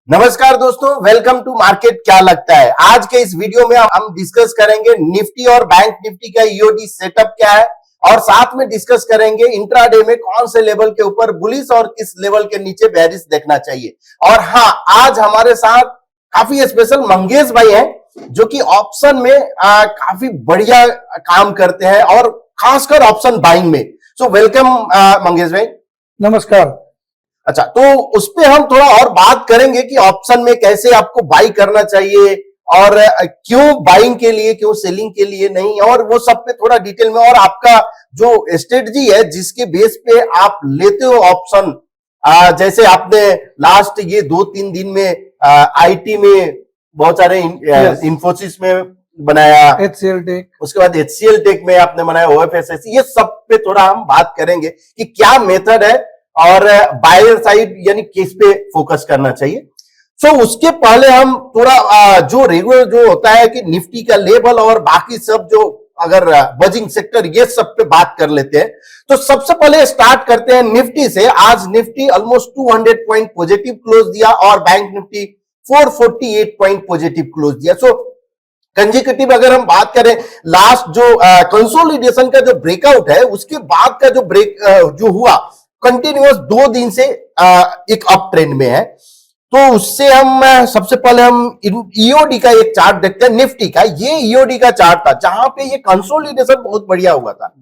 नमस्कार दोस्तों, welcome to market क्या लगता है। आज के इस वीडियो में हम डिस्कस करेंगे निफ्टी और बैंक निफ्टी का ईओडी सेटअप क्या है और साथ में डिस्कस करेंगे इंट्राडे में कौन से लेवल के ऊपर बुलिश और किस लेवल के नीचे बेरिश देखना चाहिए। और हाँ, आज हमारे साथ काफी स्पेशल मंगेश भाई हैं जो कि ऑप्शन में काफी बढ़िया काम करते हैं और खासकर ऑप्शन बाइंग में। सो वेलकम मंगेश भाई। नमस्कार। अच्छा, तो उस पे हम थोड़ा और बात करेंगे कि ऑप्शन में कैसे आपको बाई करना चाहिए और क्यों बाइंग के लिए, क्यों सेलिंग के लिए नहीं, और वो सब पे थोड़ा डिटेल में, और आपका जो स्ट्रेटजी है जिसके बेस पे आप लेते हो ऑप्शन, जैसे आपने लास्ट ये 2-3 दिन में आईटी में बहुत सारे इंफोसिस में बनाया, HCL टेक, उसके बाद HCL टेक में आपने बनाया, OFSS, ये सब पे थोड़ा हम बात करेंगे कि क्या मेथड है और बायर साइड यानी किस पे फोकस करना चाहिए। सो उसके पहले हम थोड़ा जो रेगुलर जो होता है कि निफ्टी का लेवल और बाकी सब जो अगर बजिंग सेक्टर ये सब पे बात कर लेते हैं। तो सबसे पहले स्टार्ट करते हैं निफ्टी से। आज Nifty almost 200 point positive close दिया और bank Nifty 448 point positive close दिया। सो कंसेक्यूटिव अगर हम बात करें, लास्ट जो कंसोलिडेशन का जो ब्रेकआउट है उसके बाद का जो ब्रेक जो हुआ कंटिन्यूअस 2 दिन से एक अप ट्रेंड में है। तो उससे हम सबसे पहले हम ईओडी का एक चार्ट देखते हैं निफ्टी का। ये ईओडी का चार्ट था जहां पे ये कंसोलिडेशन बहुत बढ़िया हुआ था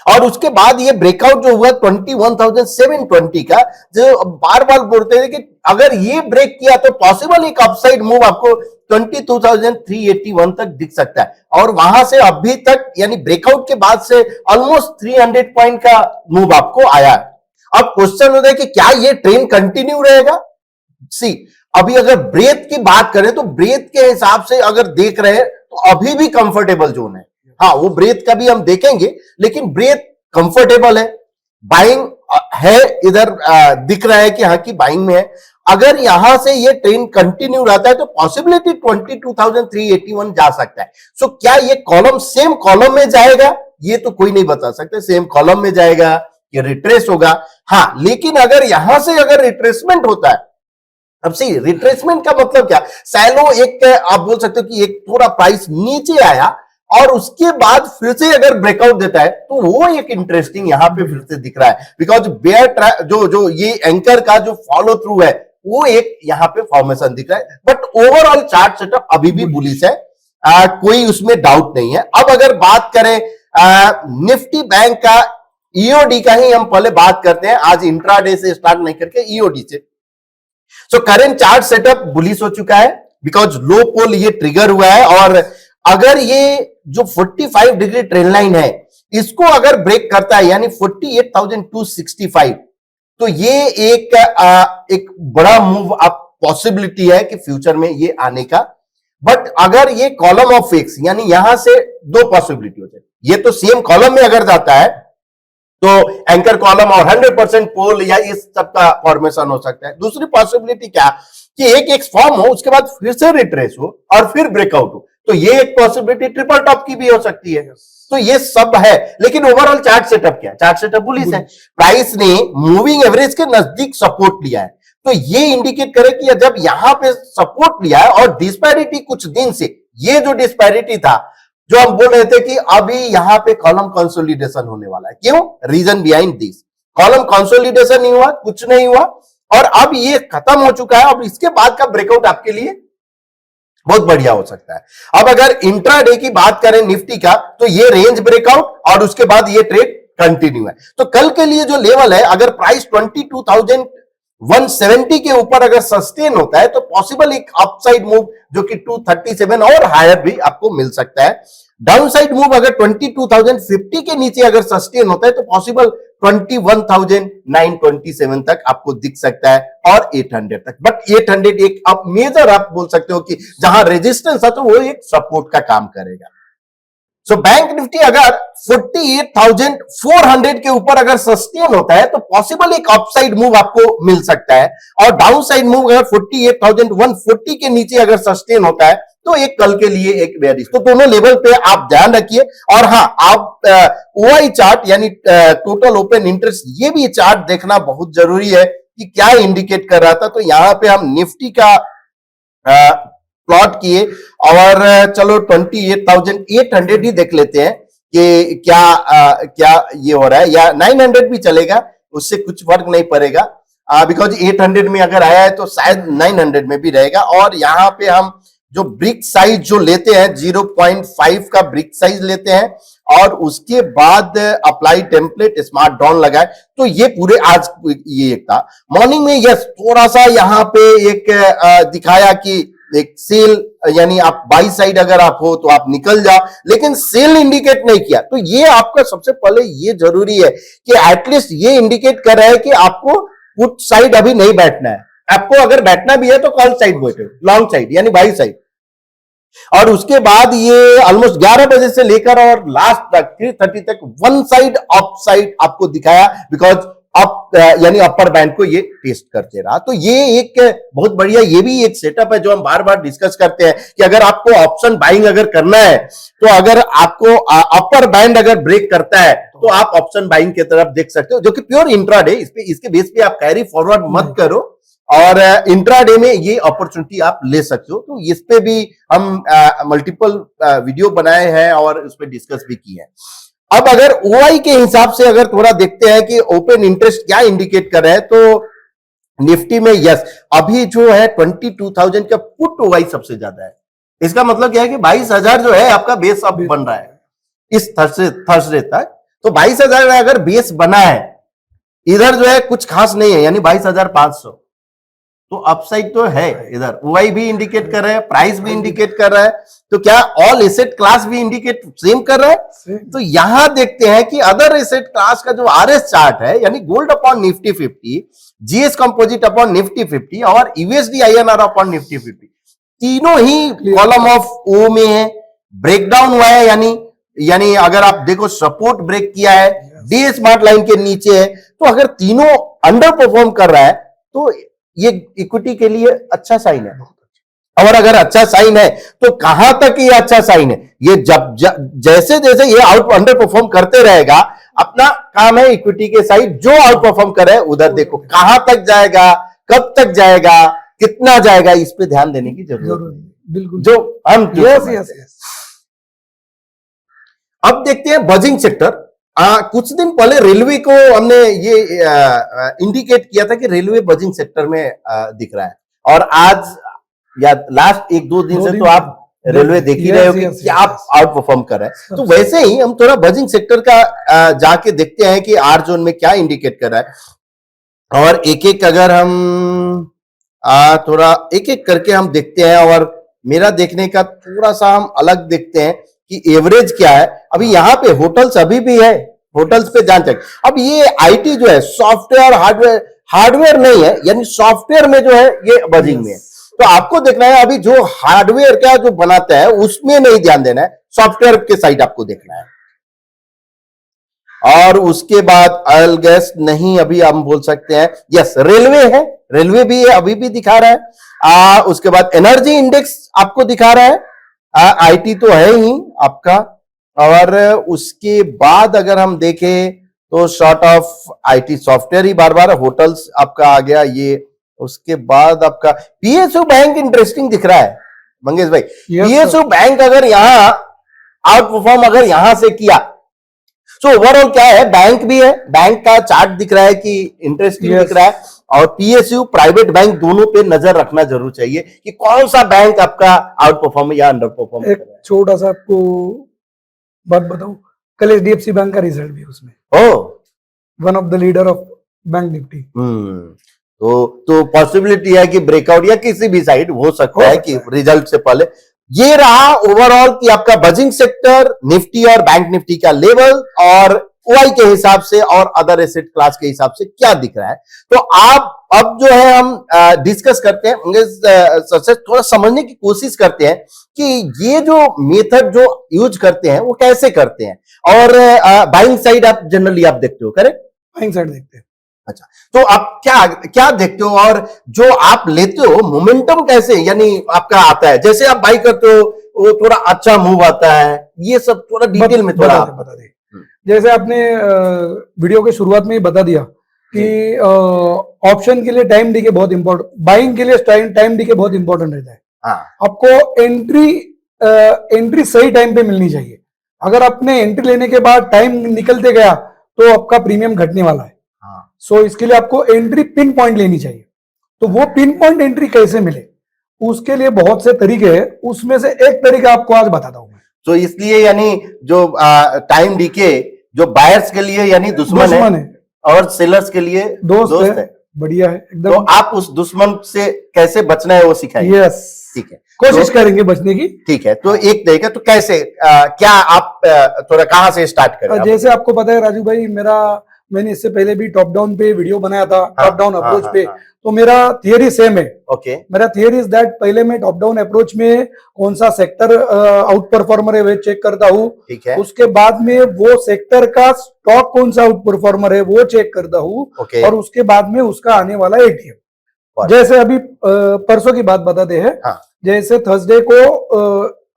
और उसके बाद ये ब्रेकआउट जो हुआ 21,720 का, जो बार बार बोलते थे कि अगर ये ब्रेक किया तो पॉसिबल एक अपसाइड मूव आपको 22,381 तक दिख सकता है। और वहां से अभी तक यानी ब्रेकआउट के बाद से ऑलमोस्ट 300 पॉइंट का मूव आपको आया है। अब क्वेश्चन होता है कि क्या ये ट्रेंड कंटिन्यू रहेगा। सी, अभी अगर ब्रेथ की बात करें तो ब्रेथ के हिसाब से अगर देख रहे हैं तो अभी भी कंफर्टेबल जोन है। हाँ, वो ब्रेथ का भी हम देखेंगे, लेकिन ब्रेथ कंफर्टेबल है, बाइंग है, इधर दिख रहा है कि हाँ की बाइंग में है। अगर यहां से ये ट्रेंड कंटिन्यू रहता है तो पॉसिबिलिटी 22,381 जा सकता है। सो क्या ये कॉलम सेम कॉलम में जाएगा, ये तो कोई नहीं बता सकते। सेम कॉलम में जाएगा, ये रिट्रेस होगा। हाँ, लेकिन अगर यहां से अगर रिट्रेसमेंट होता है, अब सी रिट्रेसमेंट का मतलब क्या, सैलो एक आप बोल सकते हो कि एक थोड़ा प्राइस नीचे आया और उसके बाद फिर से अगर ब्रेकआउट देता है तो वो एक इंटरेस्टिंग यहां पे फिर से दिख रहा है। बिकॉज बेयर जो ये एंकर का जो फॉलो थ्रू है वो एक यहां पे फॉर्मेशन दिख रहा है। बट ओवरऑल चार्ट सेटअप अभी भी बुलिश है, कोई उसमें डाउट नहीं है। अब अगर बात करें निफ्टी बैंक का ईओडी का ही हम पहले बात करते हैं, आज इंट्राडे से स्टार्ट नहीं करके ईओडी से। सो करेंट चार्ट सेटअप बुलिश हो चुका है बिकॉज लो पोल ये ट्रिगर हुआ है और अगर ये जो 45 डिग्री ट्रेंड लाइन है इसको अगर ब्रेक करता है यानी 48,265, तो ये एक बड़ा मूव आप पॉसिबिलिटी है कि फ्यूचर में ये आने का। बट अगर ये कॉलम ऑफ फिक्स यानी यहां से 2 पॉसिबिलिटी होते हैं, ये तो सेम कॉलम में अगर जाता है तो एंकर कॉलम और 100% पोल या इस सब का फॉर्मेशन हो सकता है। दूसरी पॉसिबिलिटी क्या कि एक फॉर्म हो, उसके बाद फिर से रिट्रेस हो और फिर ब्रेकआउट हो, तो ये एक पॉसिबिलिटी ट्रिपल टॉप की भी हो सकती है। तो ये सब है, लेकिन ओवरऑल चार्ट सेटअप क्या है, चार्ट सेटअप बुलिश है। प्राइस ने मूविंग एवरेज के नजदीक सपोर्ट लिया है, तो ये इंडिकेट करे कि जब यहां पे सपोर्ट लिया है और डिस्पैरिटी कुछ दिन से, ये जो डिस्पैरिटी था जो हम बोल रहे थे कि अभी यहां पे कॉलम कंसोलिडेशन होने वाला है। क्यों, reason behind this, column consolidation नहीं हुआ, कुछ नहीं हुआ और अब ये खत्म हो चुका है। अब इसके बाद का ब्रेकआउट आपके लिए बहुत बढ़िया हो सकता है। अब अगर इंट्राडे की बात करें निफ्टी का, तो ये रेंज ब्रेकआउट और उसके बाद ये ट्रेड कंटिन्यू है। तो कल के लिए जो लेवल है, अगर प्राइस 22,170 के ऊपर अगर सस्टेन होता है तो पॉसिबल एक अपसाइड मूव जो कि 237 और हायर भी आपको मिल सकता है। डाउनसाइड मूव अगर 22,050 के नीचे अगर सस्टेन होता है तो पॉसिबल 21,927 तक आपको दिख सकता है और 800 तक। बट 800 एक अब मेजर आप बोल सकते हो कि जहां रेजिस्टेंस है तो वो एक सपोर्ट का काम करेगा। सो बैंक निफ्टी अगर 48,400 के ऊपर अगर सस्टेन होता है तो पॉसिबल एक अपसाइड मूव आपको मिल सकता है और डाउनसाइड मूव अगर 48,140 के नीचे अगर सस्टेन होता है तो एक कल के लिए एक बेयरिश। तो दोनों लेवल पे आप ध्यान रखिए। और हाँ, आप ओआई चार्ट यानी टोटल ओपन इंटरेस्ट, ये भी चार्ट देखना बहुत जरूरी है कि क्या इंडिकेट कर रहा था। तो यहां पे हम निफ्टी का प्लॉट किए और चलो 28,800 ही देख लेते हैं कि क्या ये हो रहा है, या 900 भी चलेगा, उससे कुछ फर्क नहीं पड़ेगा, बिकॉज 800 में अगर आया है तो शायद 900 में भी रहेगा। और यहां पे हम जो ब्रिक साइज जो लेते हैं 0.5 का ब्रिक साइज लेते हैं और उसके बाद अप्लाई टेम्पलेट स्मार्ट डाउन लगाए। तो ये पूरे आज ये एक था। मॉर्निंग में यस थोड़ा सा यहां पे एक दिखाया कि एक सेल, यानी आप बाई साइड अगर आप हो तो आप निकल जाओ, लेकिन सेल इंडिकेट नहीं किया। तो ये आपका सबसे पहले ये जरूरी है कि एटलीस्ट ये इंडिकेट कर रहा है कि आपको पुट साइड अभी नहीं बैठना है। आपको अगर बैठना भी है तो कॉल साइड बैठो, लॉन्ग साइड यानी बाई साइड। और उसके बाद ये ऑलमोस्ट 11 बजे से लेकर और लास्ट तक 3:30 तक वन साइड अप साइड आपको दिखाया, बिकॉज अप यानी अपर बैंड को ये टेस्ट करते रहा। तो ये एक बहुत बढ़िया, ये भी एक सेटअप है जो हम बार बार डिस्कस करते हैं कि अगर आपको ऑप्शन बाइंग अगर करना है तो अगर आपको अपर बैंड अगर ब्रेक करता है तो आप ऑप्शन बाइंग की तरफ देख सकते हो, जो कि प्योर इंट्राडे, इसके बेस पे आप कैरी फॉरवर्ड मत करो और इंट्राडे में ये अपॉर्चुनिटी आप ले सकते हो। तो इस पे भी हम मल्टीपल वीडियो बनाए हैं और उस पर डिस्कस भी किए हैं। अब अगर ओआई के हिसाब से अगर थोड़ा देखते हैं कि ओपन इंटरेस्ट क्या इंडिकेट कर रहा है, तो निफ्टी में यस अभी जो है 22,000 का पुट ओआई सबसे ज्यादा है। इसका मतलब क्या है कि 22,000 जो है आपका बेस अब बन रहा है इस थर्सडे तक। तो 22,000 अगर बेस बना है, इधर जो है कुछ खास नहीं है, यानी 22,500, तो अपसाइड तो है। इधर ओआई भी इंडिकेट कर रहा है, प्राइस भी इंडिकेट कर रहा है, तो क्या ऑल एसेट क्लास भी इंडिकेट सेम कर रहा है। तो यहां देखते हैं कि अदर एसेट क्लास का जो आरएस चार्ट है, यानी gold upon Nifty 50, GS composite upon Nifty 50 और यूएसडी आईएनआर अपॉन निफ्टी 50, तीनों ही कॉलम ऑफ ओ में है, ब्रेकडाउन हुआ है, यानी अगर आप देखो सपोर्ट ब्रेक किया है, डी स्मार्ट लाइन के नीचे है। तो अगर तीनों अंडर परफॉर्म कर रहा है तो ये इक्विटी के लिए अच्छा साइन है। और अगर अच्छा साइन है तो कहां तक ये अच्छा साइन है, ये जैसे जैसे ये अंडर परफॉर्म करते रहेगा, अपना काम है इक्विटी के साइड जो आउट परफॉर्म करे उधर देखो कहां तक जाएगा, कब तक जाएगा, कितना जाएगा, इस पे ध्यान देने की जरूरत है, बिल्कुल जो हम यस। अब देखते हैं बजिंग सेक्टर। कुछ दिन पहले रेलवे को हमने ये इंडिकेट किया था कि रेलवे बजिंग सेक्टर में दिख रहा है, और आज या लास्ट 1-2 दिन से तो आप रेलवे देख ही रहे हो कि क्या आउट परफॉर्म कर रहा है। तो वैसे ही हम थोड़ा बजिंग सेक्टर का जाके देखते हैं कि आर जोन में क्या इंडिकेट कर रहा है, और एक एक अगर हम थोड़ा एक एक करके हम देखते हैं, और मेरा देखने का थोड़ा सा हम अलग देखते हैं कि एवरेज क्या है। अभी यहां पे होटल्स अभी भी है, होटल्स पे जान चाहिए। अब ये आईटी जो है सॉफ्टवेयर हार्डवेयर नहीं है, यानी सॉफ्टवेयर में जो है ये बजिंग में है। तो आपको देखना है अभी जो हार्डवेयर का जो बनाता है उसमें नहीं ध्यान देना है, सॉफ्टवेयर के साइड आपको देखना है। और उसके बाद ऑयल गैस नहीं, अभी हम बोल सकते हैं यस रेलवे है, रेलवे भी है अभी भी दिखा रहा है। उसके बाद एनर्जी इंडेक्स आपको दिखा रहा है, आईटी तो है ही आपका। और उसके बाद अगर हम देखें तो short of IT software he bar bar, hotels आपका आ गया ये। उसके बाद आपका पीएसयू बैंक इंटरेस्टिंग दिख रहा है मंगेश भाई। पीएसयू बैंक अगर यहां आउट परफॉर्म अगर यहां से किया तो ओवरऑल क्या है, बैंक भी है, बैंक का चार्ट दिख रहा है कि इंटरेस्टिंग दिख रहा है, और पीएसयू प्राइवेट बैंक दोनों पे नजर रखना जरूर चाहिए कि कौन सा बैंक आपका आउट परफॉर्म या अंडर परफॉर्म कर रहा है। छोटा सा आपको बात बताऊं, कल एचडीएफसी बैंक का रिजल्ट भी उसमें, one of the leader of bank Nifty. तो पॉसिबिलिटी है कि ब्रेकआउट या किसी भी साइड हो सकता है कि रिजल्ट से पहले। ये रहा ओवरऑल कि आपका बजिंग सेक्टर, निफ्टी और बैंक निफ्टी का लेवल, और ओआई के हिसाब से और अदर एसेट क्लास के हिसाब से क्या दिख रहा है। तो आप अब जो है हम डिस्कस करते हैं, सबसे थोड़ा समझने की कोशिश करते हैं कि ये जो मेथड जो यूज करते हैं वो कैसे करते हैं। और बाइंग साइड आप जनरली आप देखते हो, करेक्ट? बाइंग साइड देखते हैं। अच्छा, तो आप क्या देखते हो, और जो आप लेते हो मोमेंटम कैसे यानी आपका आता है, जैसे आप बाई करते हो वो थोड़ा अच्छा मूव आता है, ये सब थोड़ा डिटेल में थोड़ा बता दे। जैसे आपने वीडियो के शुरुआत में ही बता दिया कि ऑप्शन के लिए टाइम डी के बहुत इंपॉर्टेंट, बाइंग के लिए टाइम डी के बहुत इंपॉर्टेंट रहता है। हाँ आपको एंट्री सही टाइम पे मिलनी चाहिए। अगर आपने एंट्री लेने के बाद टाइम निकलते गया तो आपका प्रीमियम घटने वाला है। हाँ सो इसके लिए आपको एंट्री पिन पॉइंट लेनी चाहिए। तो वो पिन पॉइंट एंट्री कैसे मिले, उसके लिए बहुत से तरीके हैं, उसमें से एक तरीका आपको आज बताता हूं मैं। तो इसलिए यानी जो टाइम डीके जो बायर्स के लिए यानी दुश्मन है और सेलर्स के लिए दोस्त है। बढ़िया है एकदम। तो आप उस दुश्मन से कैसे बचना है वो सिखाइए। यस, ठीक है, कोशिश तो, करेंगे बचने की। ठीक है, तो एक तरीका तो कैसे क्या आप थोड़ा कहाँ से स्टार्ट करें? जैसे आपको पता है राजू भाई, मैंने इससे पहले भी टॉप डाउन पे वीडियो बनाया था, टॉप डाउन अप्रोच पे। तो मेरा थियरी सेम है। ओके, मेरा थियरी इज दैट पहले मैं टॉप डाउन अप्रोच में कौन सा सेक्टर आउट परफॉर्मर है वो चेक करता हूँ। ठीक है, उसके बाद में वो सेक्टर का स्टॉक कौन सा आउट परफॉर्मर है वो चेक करता हूँ। ओके, और उसके बाद में उसका आने वाला एटीएम। जैसे अभी परसों की बात बताते हैं। हाँ, जैसे थर्सडे को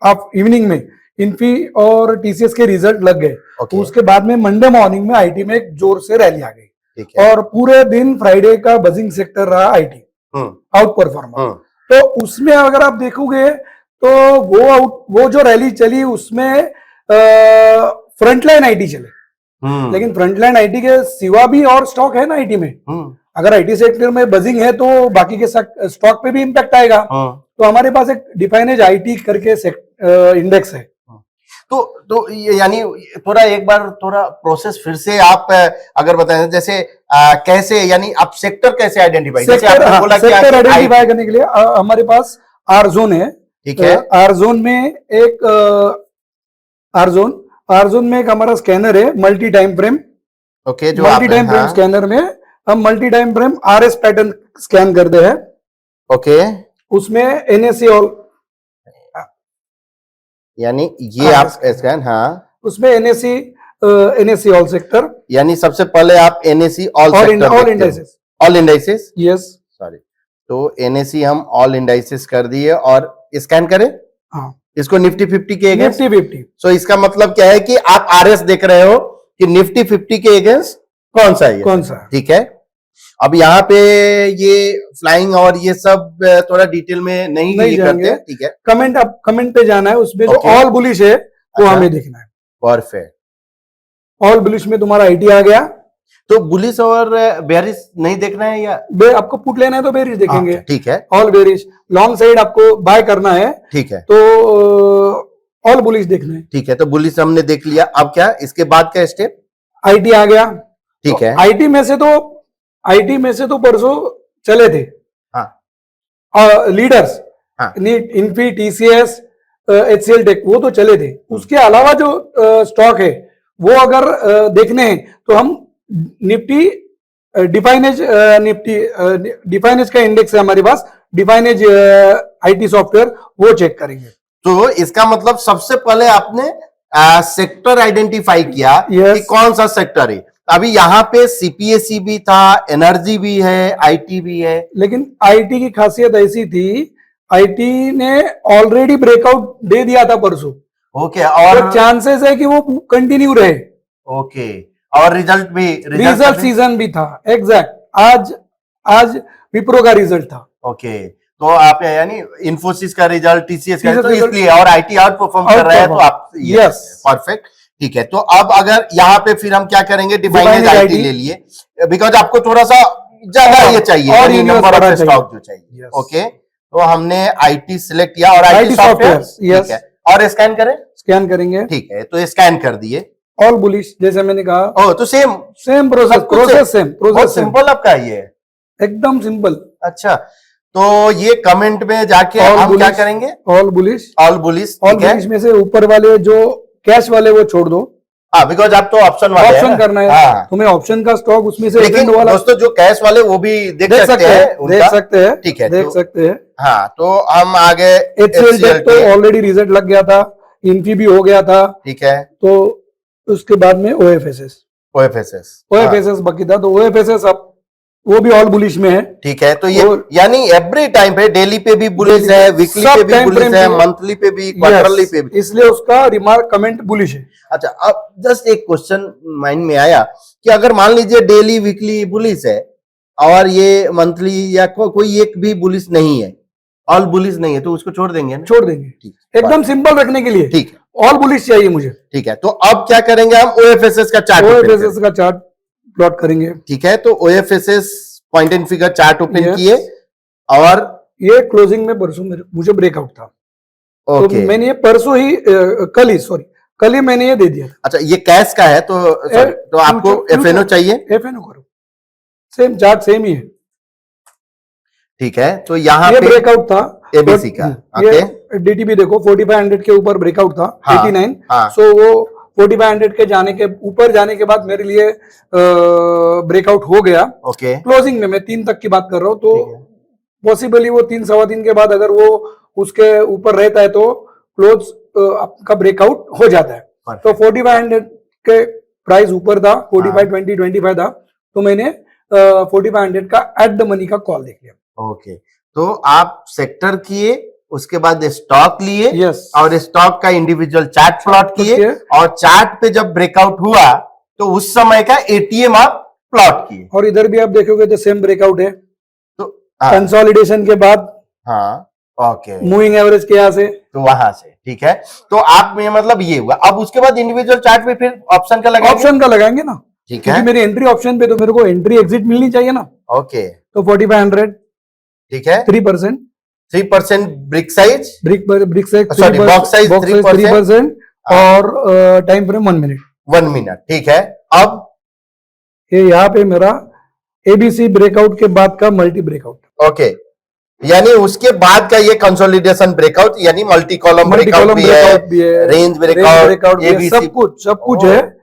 आप इवनिंग में इन्फी और टीसीएस के रिजल्ट लग गए। ओके, उसके बाद में मंडे मॉर्निंग में आईटी में एक जोर से रैली आ गई। ठीक है, और पूरे दिन फ्राइडे का बजिंग सेक्टर रहा आईटी आउट परफॉर्मर। तो उसमें अगर आप देखोगे तो वो जो रैली चली उसमें फ्रंटलाइन आईटी चले। लेकिन फ्रंटलाइन आईटी के सिवा भी और स्टॉक है ना आईटी में। अगर आईटी सेक्टर में बजिंग है तो बाकी के स्टॉक पे भी इंपैक्ट आएगा। तो हमारे पास एक डिफाइनेज आईटी करके इंडेक्स है। तो यानी थोड़ा एक बार थोड़ा प्रोसेस फिर से आप अगर बताएं, जैसे कैसे यानी आप सेक्टर कैसे आइडेंटिफाई, जैसे आपने बोला कि सेक्टर आइडेंटिफाई करने के लिए हमारे पास आर जोन है। ठीक है, आर जोन में एक हमारा स्कैनर है मल्टी टाइम फ्रेम। ओके, जो मल्टी टाइम फ्रेम स्कैनर में हम multi time frame RS pattern scan करते हैं। ओके, उसमें एनएससी ऑल यानी ये आप स्कैन, हाँ, उसमें एनएससी ऑल सेक्टर, यानी सबसे पहले आप NSC all indices, yes sorry, तो एनएससी हम ऑल इंडाइसेस कर दिए और स्कैन करें। हाँ, इसको निफ्टी 50 के अगेंस्ट। निफ्टी 50। सो इसका मतलब क्या है कि आप आरएस देख रहे हो कि निफ्टी 50 के अगेंस्ट कौन सा है। ठीक है, अब यहाँ पे ये फ्लाइंग और ये सब थोड़ा डिटेल में नहीं करते। ठीक है, कमेंट पे जाना है, उसमें जो ऑल बुलिश है वो हमें देखना है। परफेक्ट, ऑल बुलिश में तुम्हारा आईटी आ गया। तो बुलिश और बेरिश नहीं देखना है या आपको पुट लेना है तो बेरिश देखेंगे। ठीक है, ऑल बेरिश। लॉन्ग साइड आपको बाय करना है। ठीक है, तो ऑल बुलिश देखना है। ठीक है, तो बुलिश हमने देख लिया। अब क्या इसके बाद का स्टेप? आईटी आ गया। ठीक है, आईटी में से तो परसों चले थे लीडर्स, इन्फी, टीसीएस, एचसीएल टेक, वो तो चले थे। उसके अलावा जो स्टॉक है वो अगर देखने हैं तो हम निफ्टी डिफाइनेज का इंडेक्स है हमारे पास, डिफाइनेज आईटी सॉफ्टवेयर, वो चेक करेंगे। तो इसका मतलब सबसे पहले आपने सेक्टर आइडेंटिफाई किया कि कौन सा सेक्टर है। अभी यहाँ पे सीपीएसई भी था, एनर्जी भी है, आईटी भी है। लेकिन आईटी की खासियत ऐसी थी, आईटी ने ऑलरेडी ब्रेकआउट दे दिया था परसों। ओके, और तो चांसेस है कि वो कंटिन्यू रहे। ओके, और रिजल्ट सीजन भी था। एग्जैक्ट आज विप्रो का रिजल्ट था। ओके, तो आप यानी इन्फोसिस का रिजल्ट, टीसीएस का, तो इसलिए और आईटी आउट परफॉर्म कर रहा है तो आप यस, परफेक्ट। ठीक है, तो अब अगर यहाँ पे फिर हम क्या करेंगे, डिफाइनेज आईटी ले लिए, बिकॉज आपको थोड़ा सा ज्यादा ये चाहिए और नंबर ऑफ स्टॉक जो चाहिए। ओके, तो हमने आईटी सिलेक्ट किया और आईटी सॉफ्टवेयर, ठीक है, और स्कैन करेंगे। ठीक है, तो स्कैन कर दिए। ऑल बुलिश जैसे मैंने कहा। तो सेम प्रोसेस सिंपल आपका ये है, एकदम सिंपल। अच्छा, तो ये कमेंट में जाके हम क्या करेंगे? ऑल बुलिश में से ऊपर वाले जो कैश वाले वो छोड़ दो। बिकॉज आप तो ऑप्शन करना है। तुम्हें ऑप्शन का स्टॉक उसमें से दोस्तों जो कैश वाले वो भी देख सकते हैं। ठीक है, देख सकते हैं। हाँ, तो हम आगे एचसीएल तो ऑलरेडी रिजल्ट लग गया था, इन्फी भी हो गया था। ठीक है, तो उसके बाद में ओएफएसएस बाकी था। तो ओएफएसएस अब वो भी ऑल बुलिश में है। ठीक है, तो ये यानी एवरी टाइम पे, डेली पे भी बुलिश है, वीकली पे भी बुलिश है, मंथली पे भी, क्वार्टरली पे भी, इसलिए उसका रिमार्क कमेंट बुलिश है। अच्छा, अब जस्ट एक क्वेश्चन माइंड में आया कि अगर मान लीजिए डेली वीकली बुलिश है और ये मंथली या कोई एक भी बुलिश नहीं है, ऑल बुलिश नहीं है, तो उसको छोड़ देंगे ना? छोड़ देंगे, ठीक, एकदम सिंपल रखने के लिए। ठीक है, ऑल बुलिश चाहिए मुझे। ठीक है। तो अब क्या करेंगे हम? ओएफएसएस का चार्ट ओपन ओएफएसएस का चार्ट प्लॉट करेंगे। ठीक है, तो OFSS point and figure chart open किए और ये क्लोजिंग में परसों मुझे ब्रेकआउट था, तो मैंने ये परसों ही कल ही मैंने ये दे दिया था। अच्छा, ये कैश का है तो आपको एफएनओ चाहिए? एफएनओ करो, सेम चार्ट सेम ही है। ठीक है, तो यहाँ ये पे ब्रेकआउट था एबीसी का। ये डीटीबी देखो 4500 के ऊपर ब्रेकआउट था। हाँ, 89। हाँ, सो वो 4500 के ऊपर जाने के बाद मेरे लिए ब्रेकआउट हो गया। ओके, क्लोजिंग में मैं 3 तक की बात कर रहा हूँ, तो पॉसिबली वो 3 सवा 3 के बाद अगर वो उसके ऊपर रहता है तो क्लोज आपका ब्रेकआउट हो जाता है। तो 4500 के प्राइस ऊपर था, 4520 25 था, तो मैंने 4500 का एट द मनी का कॉल देख लिया। ओके, तो आप सेक्टर किए, उसके बाद स्टॉक लिए, यस, और स्टॉक का इंडिविजुअल चार्ट प्लॉट किए, और चार्ट पे जब ब्रेकआउट हुआ तो उस समय का एटीएम आप प्लॉट किए। और इधर भी आप देखोगे तो सेम ब्रेकआउट है, तो कंसोलिडेशन के बाद, हाँ, ओके, मूविंग एवरेज के यहाँ से, तो वहां से, ठीक है। तो आप में मतलब ये हुआ। अब उसके बाद इंडिविजुअल चार्ट पे फिर ऑप्शन का लगाएंगे ना, ठीक है, मेरी एंट्री ऑप्शन पे, तो मेरे को एंट्री एग्जिट मिलनी चाहिए ना। ओके, तो 4500, ठीक है, 3% brick size, sorry box size 3%, और टाइम फ्रेम 1 मिनट, ठीक है। अब ये यहाँ पे मेरा एबीसी ब्रेकआउट के बाद का मल्टी ब्रेकआउट, ओके, यानी उसके बाद का ये कंसोलिडेशन ब्रेकआउट, यानी मल्टी कॉलम ब्रेकआउट भी है, रेंज ब्रेकआउट, सब कुछ है,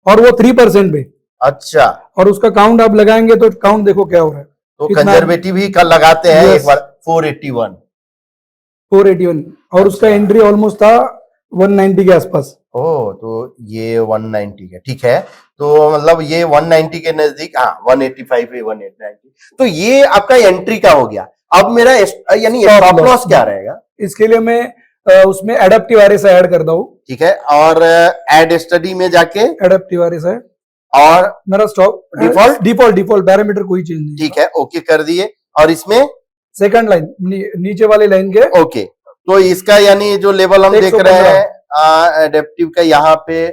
और वो 3% पे। अच्छा, और उसका काउंट आप लगाएंगे तो काउंट देखो क्या हो रहा है। तो कंजर्वेटिव ही का लगाते हैं एक बार, 481, और उसका एंट्री ऑलमोस्ट था 190 के आसपास। तो ये 190 का, ठीक है। तो मतलब ये 190 के नजदीक, हाँ 185 है, 190, तो ये आपका एंट्री का हो गया। अब मेरा यानी स्टॉप लॉस क्या रहेगा? इसके लिए मैं उसमें एडेप्टिव आरएसआई ऐड करता हूँ, ठीक है, और एड स्टडी में जाके एडेप्टिव आरएसआई, और मेरा स्टॉप डिफॉल्ट पैरामीटर कोई चेंज नहीं, ठीक है, ओके कर दिए। और इसमें सेकंड लाइन नीचे वाले लाइन के, ओके, तो इसका यानी जो लेवल हम देख रहे हैं एडेप्टिव का, यहाँ पे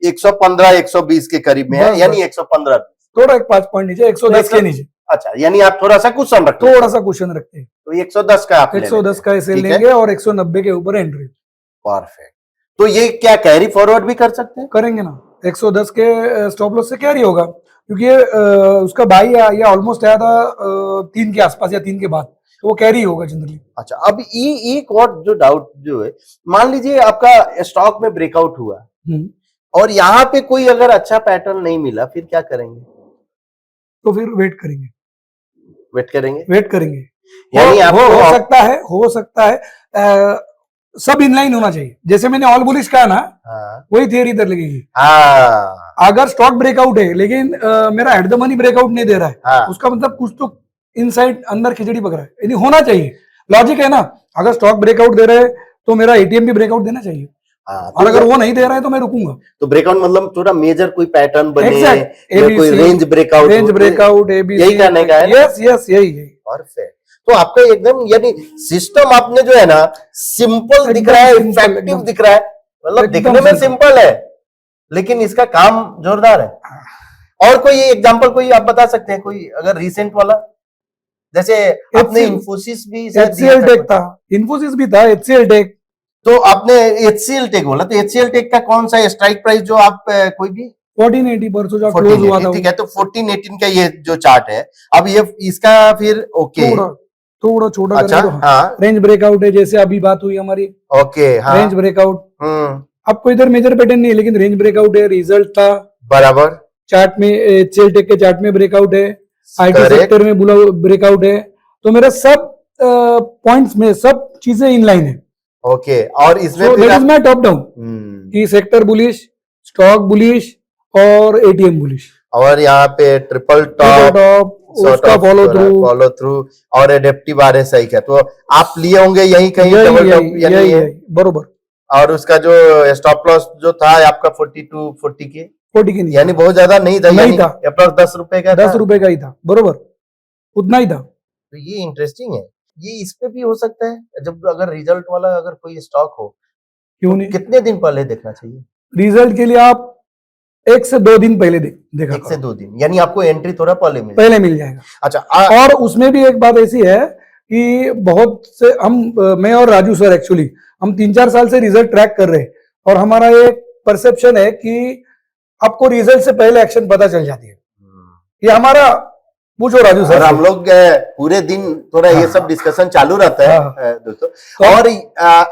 115 120 के करीब में है, यानी 115, थोड़ा एक 5 पॉइंट नीचे, 110 के नीचे। अच्छा, यानी आप थोड़ा सा कुशन रखते हैं, तो 110 का आप 110 का ऐसे लेंगे, और 190 के ऊपर एंट्री। परफेक्ट। तो ये क्या कैरी फॉरवर्ड भी कर सकते हैं? करेंगे ना, 110 के स्टॉप लॉस से कैरी होगा, क्योंकि उसका बाई या ऑलमोस्ट आया था 3 के आसपास या 3 के बाद, तो वो कैरी होगा जनरली। अच्छा, अब एक और जो डाउट जो है, मान लीजिए आपका स्टॉक में ब्रेकआउट हुआ और यहाँ पे कोई अगर अच्छा पैटर्न नहीं मिला, फिर क्या करेंगे? तो फिर वेट करेंगे। यानी आपको हो सकता है सब इनलाइन होना चाहिए, जैसे मैंने ऑल बुलिश कहा ना, वही थियरी इधर लगेगी। अगर स्टॉक ब्रेकआउट है लेकिन मेरा एट द मनी ब्रेकआउट नहीं दे रहा है, उसका मतलब कुछ तो इनसाइड अंदर खिचड़ी पक रहा है, यानी होना चाहिए, लॉजिक है ना। अगर स्टॉक ब्रेकआउट दे रहे हैं तो मेरा एटीएम भी ब्रेकआउट देना चाहिए, और अगर वो नहीं दे रहा है तो मैं रुकूंगा। तो ब्रेकआउट मतलब थोड़ा मेजर कोई पैटर्न बने, या कोई रेंज ब्रेकआउट एबीसी, यही करने का है। यस यही। परफेक्ट। तो आपका एकदम यानी सिस्टम आपने जो है ना, सिंपल दिख रहा है, इफेक्टिव दिख रहा है, मतलब दिखने में सिंपल है लेकिन इसका काम जोरदार है। और कोई एग्जांपल कोई आप बता सकते हैं, कोई अगर रिसेंट वाला, जैसे आपने इन्फोसिस भी, एचसीएल टेक था, इन्फोसिस भी था, एचसीएल टेक। तो आपने एचसीएल टेक बोला, तो एचसीएल टेक का कौन सा स्ट्राइक प्राइस जो आप कोई भी 1480 परसों जो क्लोज हुआ था, ठीक है, तो 1418 का ये जो चार्ट है, अब ये इसका फिर ओके थोड़ा छोटा, अच्छा, हाँ, रेंज ब्रेकआउट है, जैसे अभी बात हुई हमारी, ओके, हाँ, रेंज ब्रेकआउट। आपको इधर मेजर पैटर्न नहीं है, लेकिन रेंज ब्रेकआउट है, रिजल्ट था बराबर, चार्ट में एचसीएल टेक के चार्ट में ब्रेकआउट है, आईटी सेक्टर में ब्रेकआउट है, तो मेरा सब पॉइंट्स में सब चीजें इनलाइन है। ओके, और इसमें मैं टॉप डाउन की सेक्टर बुलिश, स्टॉक बुलिश और एटीएम बुलिश, और यहाँ पे ट्रिपल टॉप उसका फॉलो थ्रू और एडेप्टिव आरएसआई का, तो आप लिए होंगे यही कहीं डबल टॉप, यानी बरोबर। और उसका जो स्टॉप लॉस जो था आपका 40 के, नहीं, यानी बहुत ज्यादा नहीं था, प्लस 10 रुपए का, 10 रुपए का ही था, बरोबर। उतना ही था। तो ये इंटरेस्टिंग है। ये इस पे भी हो सकता है जब अगर रिजल्ट वाला अगर कोई स्टॉक हो क्यों तो नहीं? कितने दिन पहले देखना चाहिए? रिजल्ट के लिए आप 1 से 2 दिन पहले देखा 1 से करो, 2 दिन, यानी आपको एंट्री थोड़ा पहले मिल पहले मिल जाएगा। अच्छा और उसमें भी एक बात ऐसी है कि बहुत से मैं और राजू सर एक्चुअली हम 3-4 साल से रिजल्ट ट्रैक कर रहे हैं और हमारा एक परसेप्शन है कि आपको रिजल्ट से पहले एक्शन पता चल जाती है। ये हमारा पूछो राजू और सर हम लोग पूरे दिन थोड़ा ये सब डिस्कशन चालू रहता है दोस्तों। और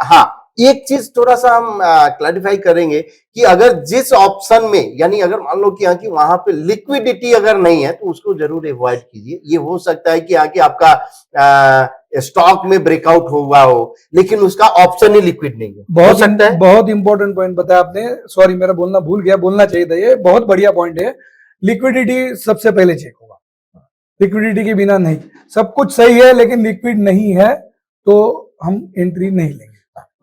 हाँ, एक चीज थोड़ा सा हम क्लैरिफाई करेंगे कि अगर जिस ऑप्शन में, यानी अगर मान लो कि कि वहां पे लिक्विडिटी अगर नहीं है तो उसको जरूर अवॉइड कीजिए। ये हो सकता है कि आपका स्टॉक में ब्रेकआउट हुआ हो लेकिन उसका ऑप्शन ही लिक्विड नहीं है, हो सकता है। बहुत इंपॉर्टेंट पॉइंट बताया आपने, सॉरी मेरा बोलना भूल गया, बोलना चाहिए था, ये बहुत बढ़िया पॉइंट है। लिक्विडिटी सबसे पहले चेक होगा, लिक्विडिटी के बिना नहीं। सब कुछ सही है लेकिन लिक्विड नहीं है तो हम एंट्री नहीं लेंगे।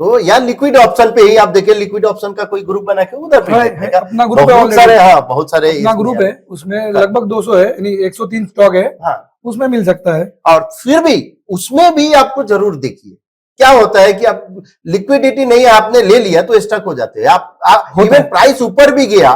तो यार लिक्विड ऑप्शन पे ही आप देखिए, लिक्विड ऑप्शन का कोई ग्रुप बना के उधर पे अपना ग्रुप है, बहुत सारे, हाँ बहुत सारे अपना ग्रुप है, उसमें लगभग 200 है, यानी 103 स्टॉक है, हाँ उसमें मिल सकता है। और फिर भी उसमें भी आपको जरूर देखिए क्या होता है कि आप लिक्विडिटी नहीं आपने ले लिया तो स्टक हो जाते हैं आप इवन प्राइस ऊपर भी गया।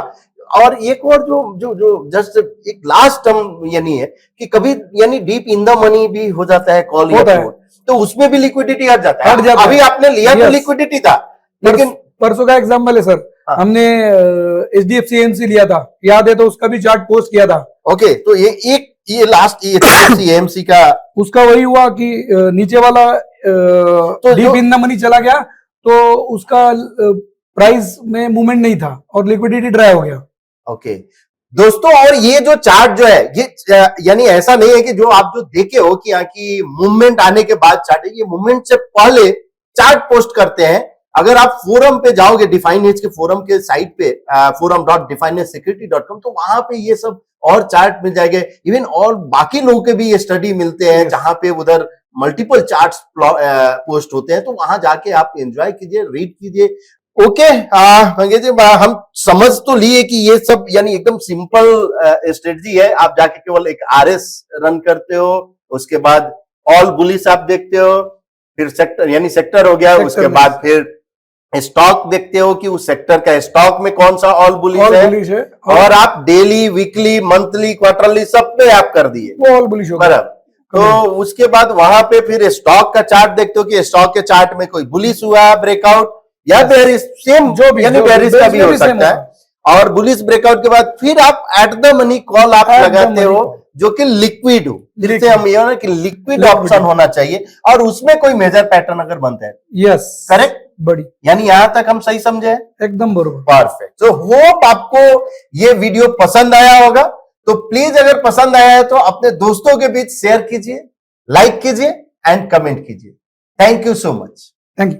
और एक और जो जस्ट एक लास्ट टर्म यानी है कि कभी यानी डीप इन द मनी भी हो जाता है कॉल या पुट, तो उसमें भी लिक्विडिटी हट जाता है। अभी आपने लिया तो लिक्विडिटी था लेकिन परसों का एग्जाम्पल है सर, हमने HDFC AMC लिया था, याद है, तो उसका भी चार्ट पोस्ट किया था। ओके, तो ये लास्ट HDFC AMC का उसका वही हुआ कि नीचे वाला तो डीप इन द मनी चला गया तो उसका प्राइस में मूवमेंट नहीं था और लिक्विडिटी ड्राई हो गया। ओके दोस्तों, और ये जो चार्ट जो है ये यानी ऐसा नहीं है कि जो आप जो देखे हो कि यहाँ की मूवमेंट आने के बाद चार्ट है, ये मूवमेंट से पहले चार्ट पोस्ट करते हैं। अगर आप फोरम पे जाओगे, डिफाइन एज के फोरम के साइट पे forum.definedsecrity.com, तो वहां पे ये सब और चार्ट मिल जाएंगे। इवन और बाकी लोगों के भी ये स्टडी मिलते हैं जहां पे उधर मल्टीपल चार्ट्स पोस्ट होते हैं, तो वहां जाके आप एंजॉय कीजिए, रीड कीजिए। ओके मंगेश जी, हम समझ तो लिए कि ये सब यानी एकदम सिंपल स्ट्रेटजी है। आप जाके केवल एक RS रन करते हो, उसके बाद ऑल बुलिश आप देखते हो, फिर सेक्टर यानी सेक्टर हो गया, उसके बाद फिर स्टॉक देखते हो कि उस सेक्टर का स्टॉक में कौन सा ऑल बुलिश है, और आप डेली, वीकली, मंथली, क्वार्टरली सब पे आप कर दिए ऑल बुलिश हो बराबर। तो उसके बाद वहां पे फिर स्टॉक का चार्ट देखते हो कि स्टॉक के चार्ट में कोई बुलिश हुआ, ब्रेकआउट या बेरिश, सेम जो भी यानी बेरिश का भी हो सकता है। और बुलिश ब्रेकआउट के बाद फिर आप एट द मनी कॉल आप लगाते हो जो कि लिक्विड हो। जिससे हम ये हो ना कि लिक्विड ऑप्शन होना चाहिए और उसमें कोई मेजर पैटर्न अगर बनता है। यस, करेक्ट, बड़ी, यानी यहां तक हम सही समझे? एकदम बरोबर, परफेक्ट। तो होप आपको ये वीडियो पसंद आया होगा। तो प्लीज अगर पसंद आया है तो अपने दोस्तों के बीच शेयर कीजिए, लाइक कीजिए एंड कमेंट कीजिए। Thank you so much. Thank you.